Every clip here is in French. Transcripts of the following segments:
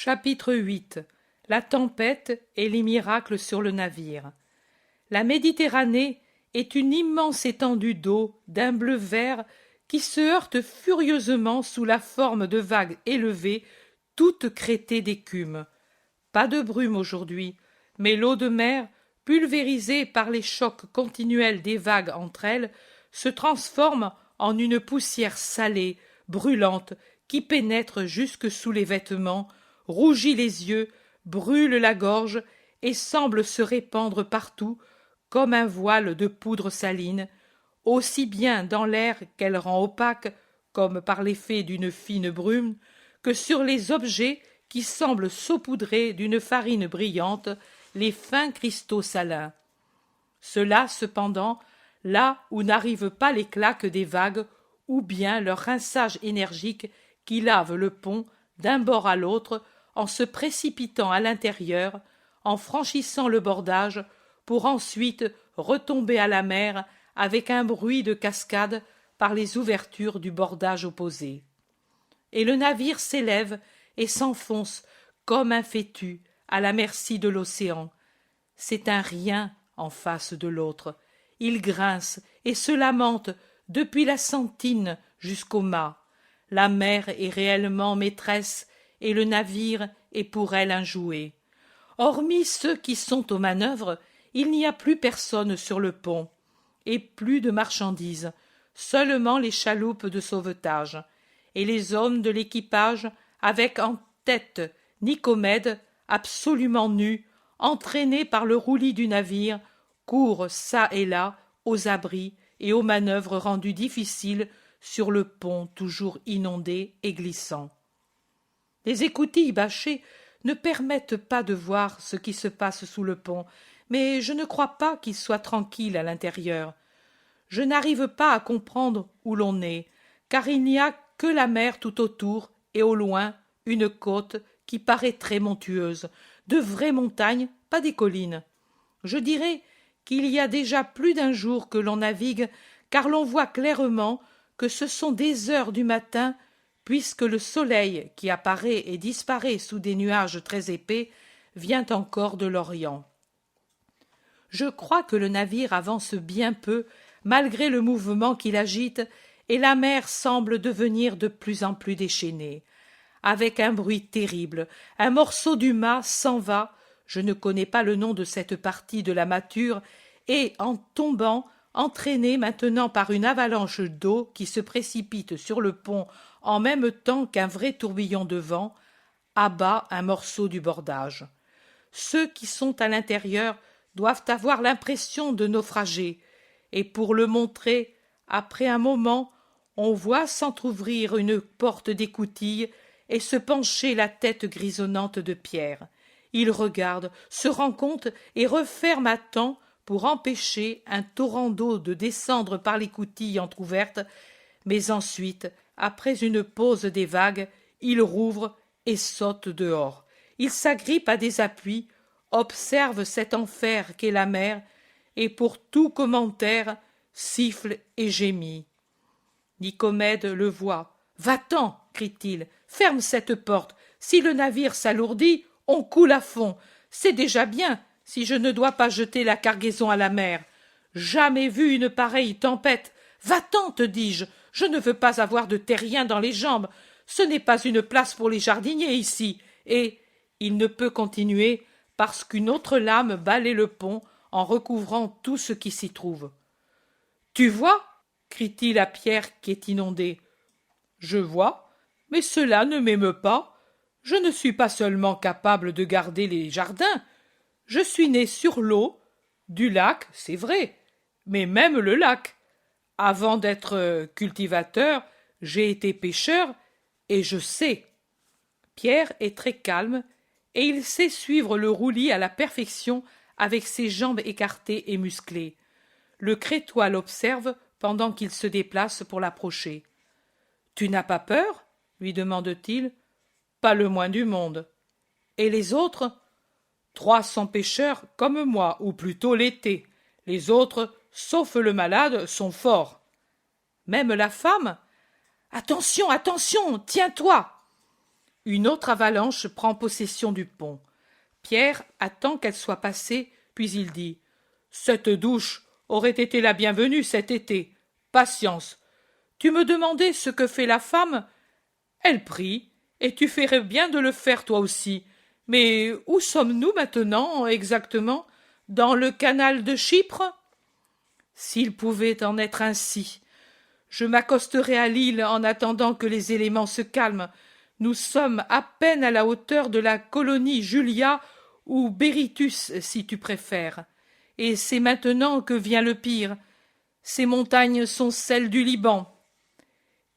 Chapitre 8. La tempête et les miracles sur le navire. La Méditerranée est une immense étendue d'eau d'un bleu vert qui se heurte furieusement sous la forme de vagues élevées, toutes crétées d'écume. Pas de brume aujourd'hui, mais l'eau de mer, pulvérisée par les chocs continuels des vagues entre elles, se transforme en une poussière salée, brûlante, qui pénètre jusque sous les vêtements, rougit les yeux, brûle la gorge et semble se répandre partout comme un voile de poudre saline, aussi bien dans l'air qu'elle rend opaque, comme par l'effet d'une fine brume, que sur les objets qui semblent saupoudrer d'une farine brillante les fins cristaux salins. Cela, cependant, là où n'arrivent pas les claques des vagues, ou bien leur rinçage énergique qui lave le pont d'un bord à l'autre en se précipitant à l'intérieur, en franchissant le bordage, pour ensuite retomber à la mer avec un bruit de cascade par les ouvertures du bordage opposé. Et le navire s'élève et s'enfonce comme un fétu à la merci de l'océan. C'est un rien en face de l'autre. Il grince et se lamente depuis la sentine jusqu'au mât. La mer est réellement maîtresse et le navire est pour elle un jouet. Hormis ceux qui sont aux manœuvres, il n'y a plus personne sur le pont, et plus de marchandises, seulement les chaloupes de sauvetage, et les hommes de l'équipage avec en tête Nicomède, absolument nu, entraîné par le roulis du navire, court çà et là aux abris et aux manœuvres rendues difficiles sur le pont toujours inondé et glissant. Les écoutilles bâchées ne permettent pas de voir ce qui se passe sous le pont, mais je ne crois pas qu'il soit tranquille à l'intérieur. Je n'arrive pas à comprendre où l'on est, car il n'y a que la mer tout autour et au loin une côte qui paraît très montueuse, de vraies montagnes, pas des collines. Je dirais qu'il y a déjà plus d'un jour que l'on navigue, car l'on voit clairement que ce sont des heures du matin, puisque le soleil qui apparaît et disparaît sous des nuages très épais vient encore de l'Orient. Je crois que le navire avance bien peu, malgré le mouvement qui l'agite, et la mer semble devenir de plus en plus déchaînée. Avec un bruit terrible, un morceau du mât s'en va, je ne connais pas le nom de cette partie de la mâture, et, en tombant, entraîné maintenant par une avalanche d'eau qui se précipite sur le pont en même temps qu'un vrai tourbillon de vent, abat un morceau du bordage. Ceux qui sont à l'intérieur doivent avoir l'impression de naufrager, et pour le montrer, après un moment, on voit s'entr'ouvrir une porte d'écoutille et se pencher la tête grisonnante de Pierre. Il regarde, se rend compte et referme à temps pour empêcher un torrent d'eau de descendre par l'écoutille entr'ouverte, mais ensuite, après une pause des vagues, il rouvre et saute dehors. Il s'agrippe à des appuis, observe cet enfer qu'est la mer, et pour tout commentaire, siffle et gémit. Nicomède le voit. « Va-t'en » crie-t-il, « ferme cette porte. Si le navire s'alourdit, on coule à fond. C'est déjà bien, si je ne dois pas jeter la cargaison à la mer. Jamais vu une pareille tempête. Va-t'en, te dis-je. Je ne veux pas avoir de terrien dans les jambes. Ce n'est pas une place pour les jardiniers ici. » Et il ne peut continuer parce qu'une autre lame balaie le pont en recouvrant tout ce qui s'y trouve. « Tu vois » crie-t-il à Pierre qui est inondé. « Je vois, mais cela ne m'émeut pas. Je ne suis pas seulement capable de garder les jardins. Je suis né sur l'eau, du lac, c'est vrai, mais même le lac. Avant d'être cultivateur, j'ai été pêcheur, et je sais. » Pierre est très calme, et il sait suivre le roulis à la perfection avec ses jambes écartées et musclées. Le Crétois l'observe pendant qu'il se déplace pour l'approcher. « Tu n'as pas peur ?» lui demande-t-il. « Pas le moins du monde. »« Et les autres ?»« 3 sont pêcheurs comme moi, ou plutôt l'été. Les autres, sauf le malade, sont forts. »« Même la femme ?»« Attention, attention, tiens-toi !» Une autre avalanche prend possession du pont. Pierre attend qu'elle soit passée, puis il dit « Cette douche aurait été la bienvenue cet été. Patience. Tu me demandais ce que fait la femme? Elle prie, et tu ferais bien de le faire toi aussi. Mais où sommes-nous maintenant, exactement? Dans le canal de Chypre? S'il pouvait en être ainsi. Je m'accosterai à l'île en attendant que les éléments se calment. Nous sommes à peine à la hauteur de la colonie Julia ou Berytus, si tu préfères. Et c'est maintenant que vient le pire. Ces montagnes sont celles du Liban.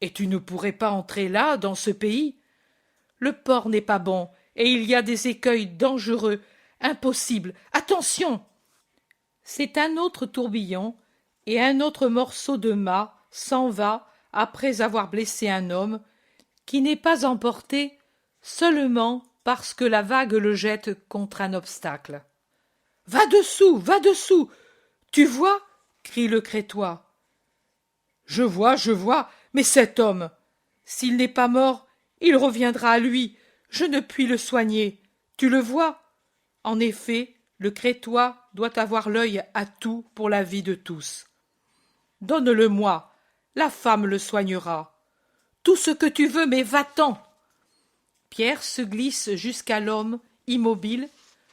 Et tu ne pourrais pas entrer là, dans ce pays? Le port n'est pas bon, et il y a des écueils dangereux. Impossible. Attention! C'est un autre tourbillon, et un autre morceau de mât s'en va après avoir blessé un homme, qui n'est pas emporté seulement parce que la vague le jette contre un obstacle. « Va dessous, va dessous! Tu vois » crie le Crétois. « Je vois, mais cet homme, s'il n'est pas mort, il reviendra à lui. Je ne puis le soigner. Tu le vois ?» En effet, le Crétois doit avoir l'œil à tout pour la vie de tous. « Donne-le-moi, la femme le soignera. Tout ce que tu veux, mais va-t'en !» Pierre se glisse jusqu'à l'homme, immobile,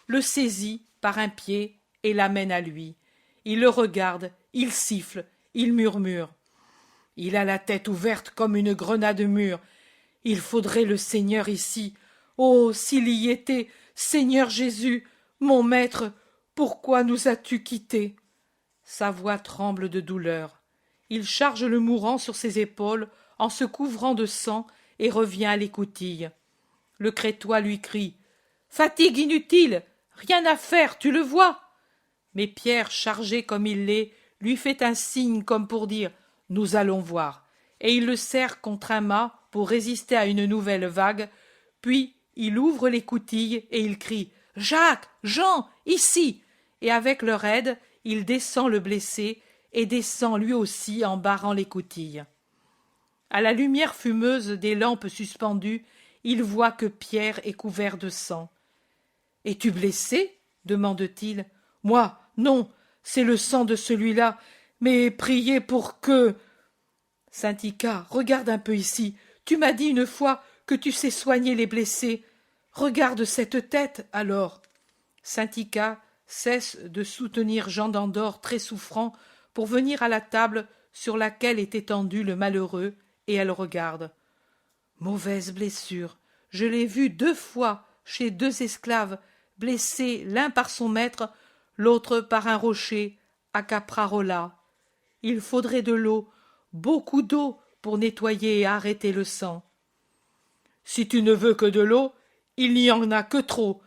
le saisit par un pied et l'amène à lui. Il le regarde, il siffle, il murmure. Il a la tête ouverte comme une grenade mûre. Il faudrait le Seigneur ici. Oh, s'il y était, Seigneur Jésus, mon maître, pourquoi nous as-tu quittés? Sa voix tremble de douleur. Il charge le mourant sur ses épaules en se couvrant de sang et revient à l'écoutille. Le Crétois lui crie « Fatigue inutile, rien à faire, tu le vois !» Mais Pierre, chargé comme il l'est, lui fait un signe comme pour dire « Nous allons voir !» et il le serre contre un mât pour résister à une nouvelle vague, puis il ouvre l'écoutille et il crie « Jacques, Jean, ici !» et avec leur aide, il descend le blessé et descend lui aussi en barrant l'écoutille. À la lumière fumeuse des lampes suspendues, il voit que Pierre est couvert de sang. « Es-tu blessé ?» demande-t-il. « Moi, non, c'est le sang de celui-là, mais priez pour que… » « Syntica, regarde un peu ici. Tu m'as dit une fois que tu sais soigner les blessés. Regarde cette tête, alors. » Syntica cesse de soutenir Jean d'Andorre très souffrant pour venir à la table sur laquelle est étendu le malheureux, et elle regarde. « Mauvaise blessure. Je l'ai vue 2 fois chez 2 esclaves, blessés l'un par son maître, l'autre par un rocher, à Caprarola. Il faudrait de l'eau, beaucoup d'eau, pour nettoyer et arrêter le sang. »« Si tu ne veux que de l'eau, il n'y en a que trop.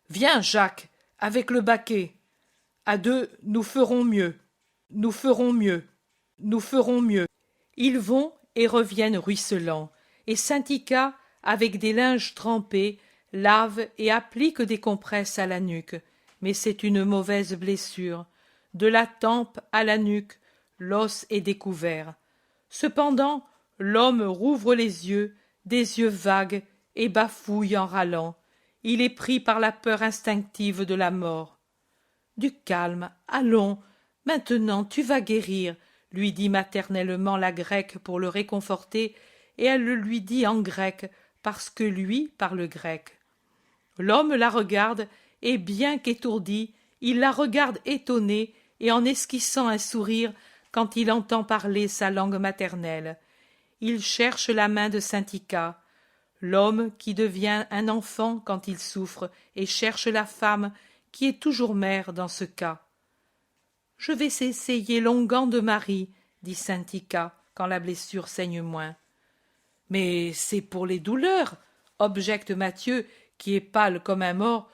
Viens, Jacques, avec le baquet. À 2, nous ferons mieux. Nous ferons mieux. Nous ferons mieux. » Ils vont et reviennent ruisselants, et Syntica, avec des linges trempés, lave et applique des compresses à la nuque. Mais c'est une mauvaise blessure. De la tempe à la nuque, l'os est découvert. Cependant, l'homme rouvre les yeux, des yeux vagues, et bafouille en râlant. Il est pris par la peur instinctive de la mort. « Du calme, allons, maintenant tu vas guérir, » lui dit maternellement la grecque pour le réconforter, et elle le lui dit en grec, parce que lui parle grec. L'homme la regarde, et bien qu'étourdi, il la regarde étonné et en esquissant un sourire quand il entend parler sa langue maternelle. Il cherche la main de Syntica. L'homme qui devient un enfant quand il souffre et cherche la femme qui est toujours mère dans ce cas. « Je vais essayer l'onguent de Marie, » dit Syntica, quand la blessure saigne moins. « Mais c'est pour les douleurs, » objecte Mathieu, qui est pâle comme un mort.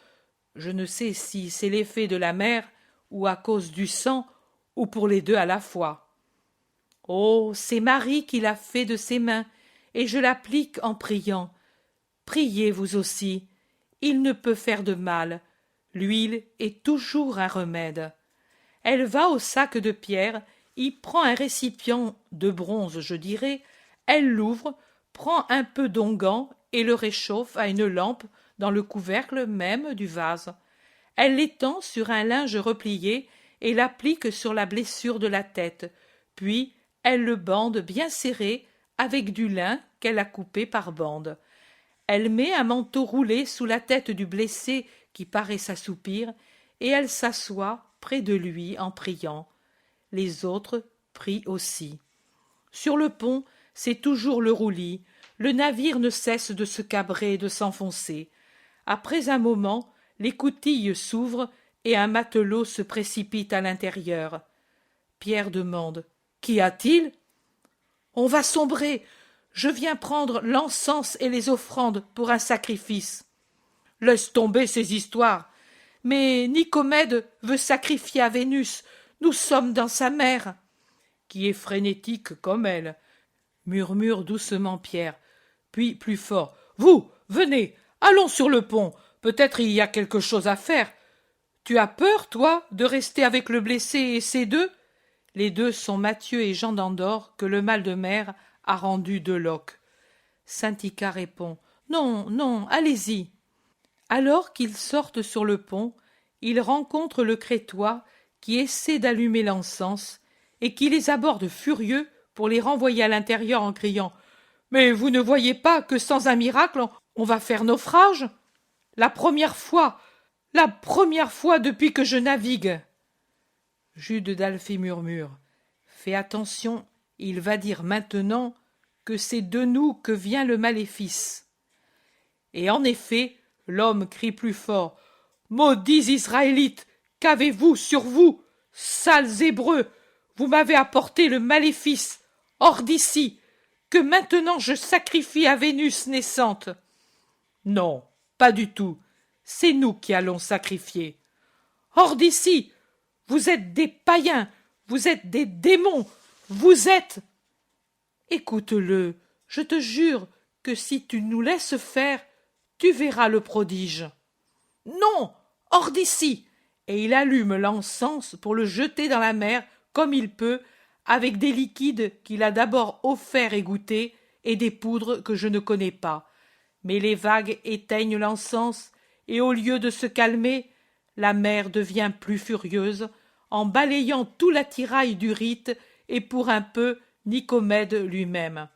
Je ne sais si c'est l'effet de la mer, ou à cause du sang, ou pour les 2 à la fois. « Oh, c'est Marie qui l'a fait de ses mains, et je l'applique en priant. Priez vous aussi, il ne peut faire de mal, l'huile est toujours un remède. » Elle va au sac de Pierre, y prend un récipient de bronze, je dirais, elle l'ouvre, prend un peu d'onguent et le réchauffe à une lampe dans le couvercle même du vase. Elle l'étend sur un linge replié et l'applique sur la blessure de la tête, puis elle le bande bien serré avec du lin qu'elle a coupé par bandes. Elle met un manteau roulé sous la tête du blessé qui paraît s'assoupir, et elle s'assoit près de lui en priant. Les autres prient aussi. Sur le pont, c'est toujours le roulis. Le navire ne cesse de se cabrer et de s'enfoncer. Après un moment, l'écoutille s'ouvre et un matelot se précipite à l'intérieur. Pierre demande: « Qu'y a-t-il » ? « On va sombrer. Je viens prendre l'encens et les offrandes pour un sacrifice. » « Laisse tomber ces histoires. Mais Nicomède veut sacrifier à Vénus. Nous sommes dans sa mer. » « Qui est frénétique comme elle, » murmure doucement Pierre. Puis plus fort: « Vous, venez, allons sur le pont. Peut-être il y a quelque chose à faire. Tu as peur, toi, de rester avec le blessé et ces deux ?» Les deux sont Mathieu et Jean d'Andorre, que le mal de mer a rendus deux loques. Saint-Icard répond: « Non, non, allez-y. » Alors qu'ils sortent sur le pont, ils rencontrent le Crétois qui essaie d'allumer l'encens et qui les aborde furieux pour les renvoyer à l'intérieur en criant: « Mais vous ne voyez pas que sans un miracle, on va faire naufrage ? La première fois depuis que je navigue. » Jude d'Alphée murmure: « Fais attention, il va dire maintenant que c'est de nous que vient le maléfice. » Et en effet, l'homme crie plus fort: « Maudits Israélites, qu'avez-vous sur vous, sales Hébreux? Vous m'avez apporté le maléfice. Hors d'ici, que maintenant je sacrifie à Vénus naissante. » « Non, pas du tout. C'est nous qui allons sacrifier. »« Hors d'ici. Vous êtes des païens, vous êtes des démons, vous êtes... » « Écoute-le, je te jure que si tu nous laisses faire, tu verras le prodige. »« Non, hors d'ici !» Et il allume l'encens pour le jeter dans la mer comme il peut, avec des liquides qu'il a d'abord offert et goûté, et des poudres que je ne connais pas. Mais les vagues éteignent l'encens, et au lieu de se calmer, la mer devient plus furieuse, en balayant tout l'attirail du rite, et pour un peu Nicomède lui-même.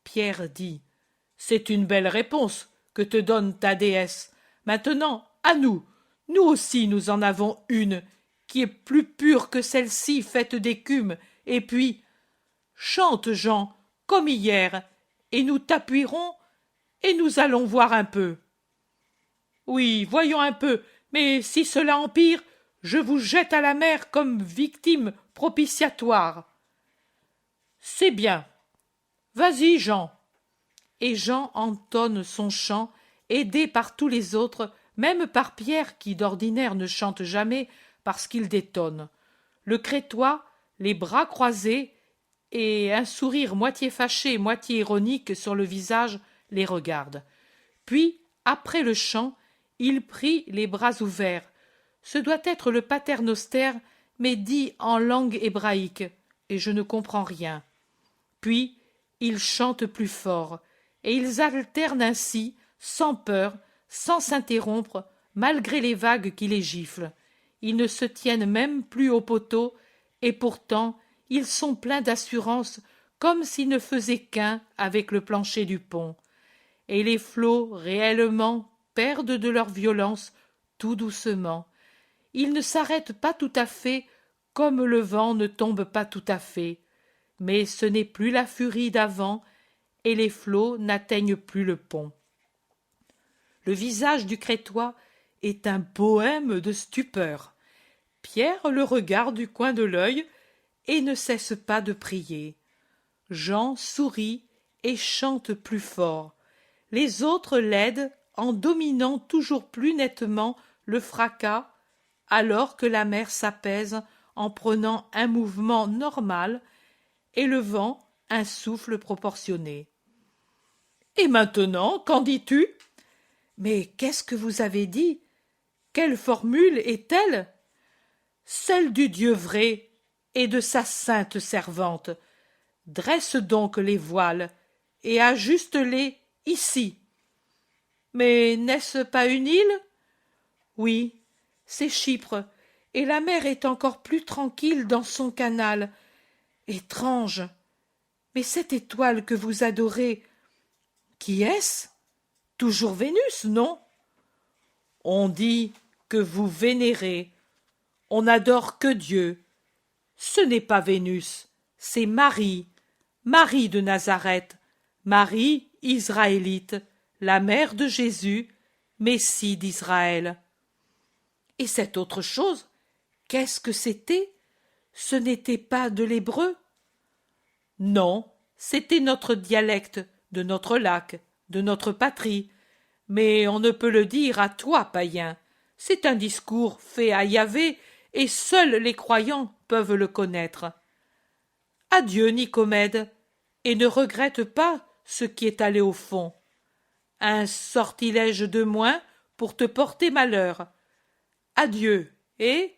Pierre dit: « C'est une belle réponse que te donne ta déesse. Maintenant, à nous. Nous aussi nous en avons une, qui est plus pure que celle-ci faite d'écume, et puis... Chante, Jean, comme hier, et nous t'appuierons, et nous allons voir un peu. »« Oui, voyons un peu, mais si cela empire, je vous jette à la mer comme victime propitiatoire. »« C'est bien. Vas-y, Jean. » Et Jean entonne son chant, aidé par tous les autres, même par Pierre qui d'ordinaire ne chante jamais parce qu'il détonne. Le Crétois, les bras croisés et un sourire moitié fâché, moitié ironique sur le visage, les regarde. Puis, après le chant, il prie les bras ouverts. Ce doit être le paternoster, mais dit en langue hébraïque, et je ne comprends rien. Puis, ils chantent plus fort, et ils alternent ainsi, sans peur, sans s'interrompre, malgré les vagues qui les giflent. Ils ne se tiennent même plus au poteau, et pourtant ils sont pleins d'assurance, comme s'ils ne faisaient qu'un avec le plancher du pont. Et les flots, réellement, perdent de leur violence tout doucement. Ils ne s'arrêtent pas tout à fait, comme le vent ne tombe pas tout à fait. Mais ce n'est plus la furie d'avant, et les flots n'atteignent plus le pont. Le visage du Crétois est un poème de stupeur. Pierre le regarde du coin de l'œil et ne cesse pas de prier. Jean sourit et chante plus fort. Les autres l'aident en dominant toujours plus nettement le fracas, alors que la mer s'apaise en prenant un mouvement normal et le vent un souffle proportionné. « Et maintenant, qu'en dis-tu » ? « Mais qu'est-ce que vous avez dit ? Quelle formule est-elle ? » ?»« Celle du Dieu vrai et de sa sainte servante. Dresse donc les voiles et ajuste-les ici. » Mais n'est-ce pas une île? Oui, c'est Chypre, et la mer est encore plus tranquille dans son canal. Étrange. Mais cette étoile que vous adorez, qui est-ce? Toujours Vénus, non? On dit que vous vénérez. On n'adore que Dieu. Ce n'est pas Vénus, c'est Marie, Marie de Nazareth, Marie israélite, la mère de Jésus, Messie d'Israël. Et cette autre chose, qu'est-ce que c'était? Ce n'était pas de l'hébreu? Non, c'était notre dialecte, de notre lac, de notre patrie. Mais on ne peut le dire à toi, païen. C'est un discours fait à Yahvé, et seuls les croyants peuvent le connaître. Adieu, Nicomède, et ne regrette pas ce qui est allé au fond. Un sortilège de moins pour te porter malheur. Adieu, et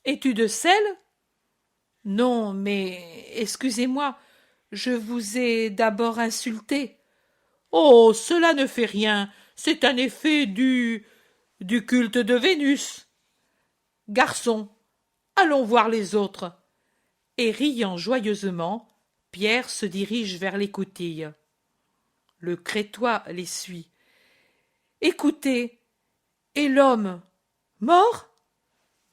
es-tu de sel? Non, mais excusez-moi, je vous ai d'abord insulté. Oh, cela ne fait rien, c'est un effet du culte de Vénus. Garçon, allons voir les autres. Et riant joyeusement, Pierre se dirige vers l'écoutille. Le Crétois les suit. Écoutez, et l'homme mort?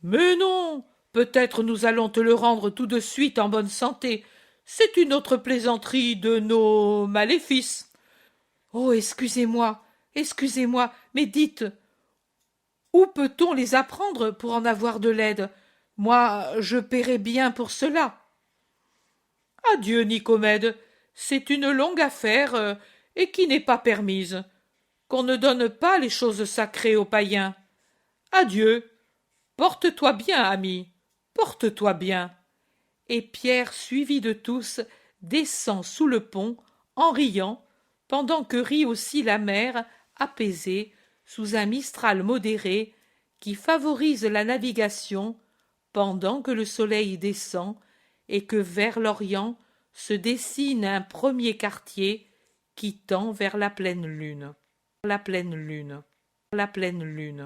Mais non, peut-être nous allons te le rendre tout de suite en bonne santé. C'est une autre plaisanterie de nos maléfices. Oh, excusez-moi, mais dites, où peut-on les apprendre pour en avoir de l'aide? Moi, je paierai bien pour cela. Adieu, Nicomède, c'est une longue affaire et qui n'est pas permise. Qu'on ne donne pas les choses sacrées aux païens. Adieu. Porte-toi bien, ami, porte-toi bien. Et Pierre, suivi de tous, descend sous le pont, en riant, pendant que rit aussi la mer, apaisée, sous un mistral modéré, qui favorise la navigation, pendant que le soleil descend, et que vers l'Orient se dessine un premier quartier qui tend vers la pleine lune. La pleine lune. La pleine lune.